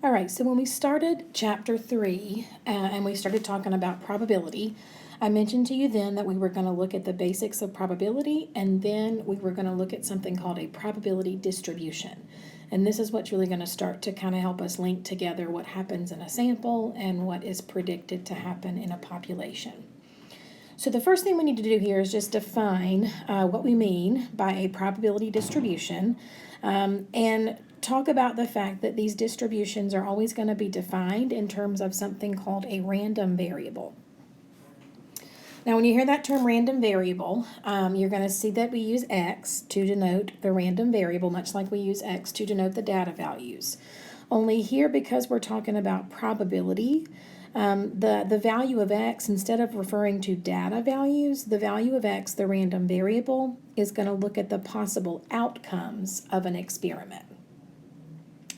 All right, so when we started chapter 3 and we started talking about probability, I mentioned to you then that we were going to look at the basics of probability, and then we were going to look at something called a probability distribution. And this is what's really going to start to kind of help us link together what happens in a sample and what is predicted to happen in a population. So the first thing we need to do here is just define what we mean by a probability distribution, and talk about the fact that these distributions are always going to be defined in terms of something called a random variable. Now, when you hear that term random variable, you're going to see that we use X to denote the random variable, much like we use X to denote the data values. Only here, because we're talking about probability, the value of X, instead of referring to data values, the value of X, the random variable, is going to look at the possible outcomes of an experiment.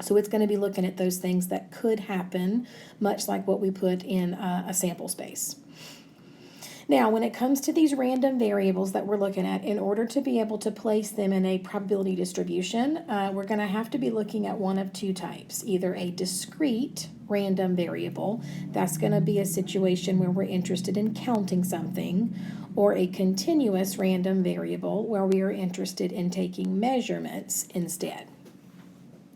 So it's going to be looking at those things that could happen, much like what we put in a sample space. Now, when it comes to these random variables that we're looking at, in order to be able to place them in a probability distribution, we're going to have to be looking at one of two types, either a discrete random variable, that's going to be a situation where we're interested in counting something, or a continuous random variable where we are interested in taking measurements instead.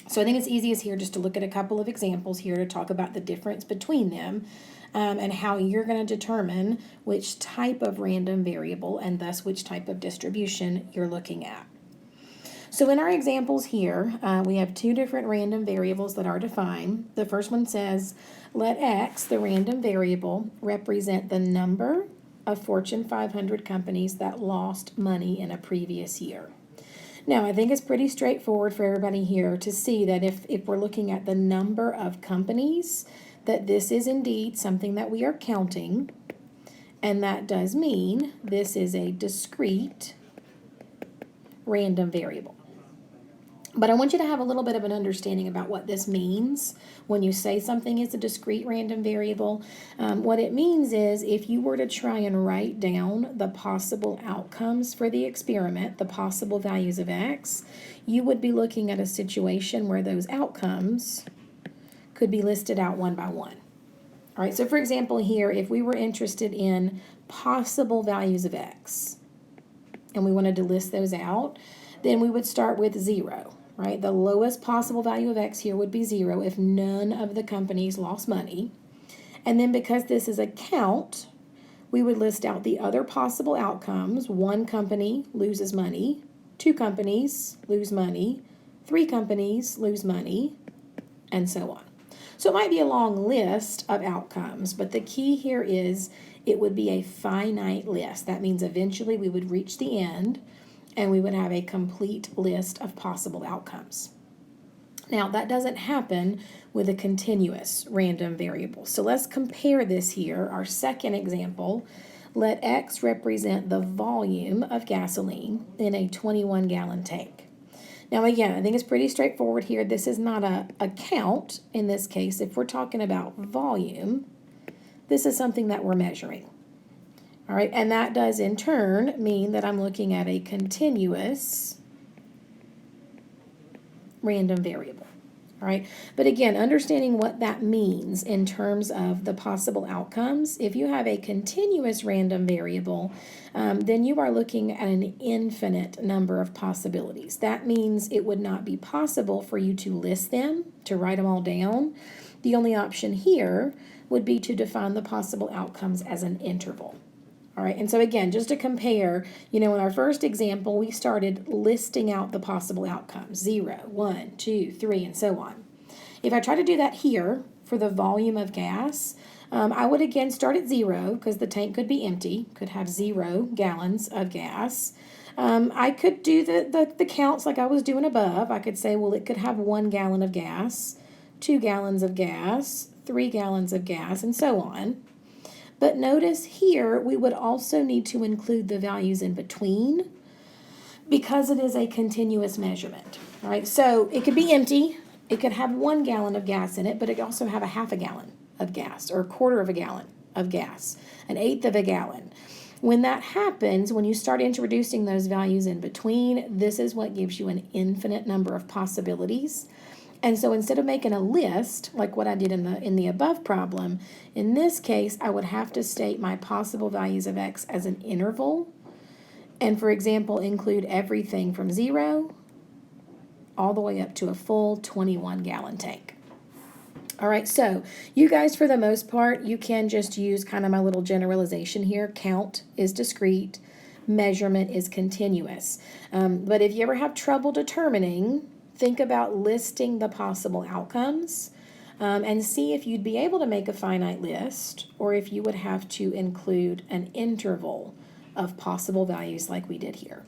So I think it's easiest here just to look at a couple of examples here to talk about the difference between them, and how you're going to determine which type of random variable and thus which type of distribution you're looking at. So in our examples here, we have two different random variables that are defined. The first one says, let X, the random variable, represent the number of Fortune 500 companies that lost money in a previous year. Now, I think it's pretty straightforward for everybody here to see that if we're looking at the number of companies, that this is indeed something that we are counting, and that does mean this is a discrete random variable. But I want you to have a little bit of an understanding about what this means when you say something is a discrete random variable. What it means is if you were to try and write down the possible outcomes for the experiment, the possible values of X, you would be looking at a situation where those outcomes could be listed out one by one. All right, so for example here, if we were interested in possible values of X and we wanted to list those out, then we would start with 0, right? The lowest possible value of X here would be 0 if none of the companies lost money. And then because this is a count, we would list out the other possible outcomes. 1 company loses money, 2 companies lose money, 3 companies lose money, and so on. So it might be a long list of outcomes, but the key here is it would be a finite list. That means eventually we would reach the end and we would have a complete list of possible outcomes. Now, that doesn't happen with a continuous random variable. So let's compare this here. Our second example, let X represent the volume of gasoline in a 21-gallon tank. Now, again, I think it's pretty straightforward here. This is not a count in this case. If we're talking about volume, this is something that we're measuring. All right, and that does in turn mean that I'm looking at a continuous random variable. All right, but again, understanding what that means in terms of the possible outcomes, if you have a continuous random variable, then you are looking at an infinite number of possibilities. That means it would not be possible for you to list them, to write them all down. The only option here would be to define the possible outcomes as an interval. All right, and so again, just to compare, in our first example, we started listing out the possible outcomes, 0, 1, 2, 3, and so on. If I try to do that here for the volume of gas, I would again start at 0 because the tank could be empty, could have 0 gallons of gas. I could do the counts like I was doing above. I could say, well, it could have 1 gallon of gas, 2 gallons of gas, 3 gallons of gas, and so on. But notice here, we would also need to include the values in between because it is a continuous measurement. All right, so it could be empty. It could have 1 gallon of gas in it, but it could also have a half a gallon of gas or a quarter of a gallon of gas, an eighth of a gallon. When that happens, when you start introducing those values in between, this is what gives you an infinite number of possibilities. And so instead of making a list, like what I did in the above problem, in this case, I would have to state my possible values of x as an interval. And for example, include everything from 0 all the way up to a full 21-gallon tank. All right, so you guys, for the most part, you can just use kind of my little generalization here. Count is discrete, measurement is continuous. But if you ever have trouble determining, think about listing the possible outcomes and see if you'd be able to make a finite list or if you would have to include an interval of possible values like we did here.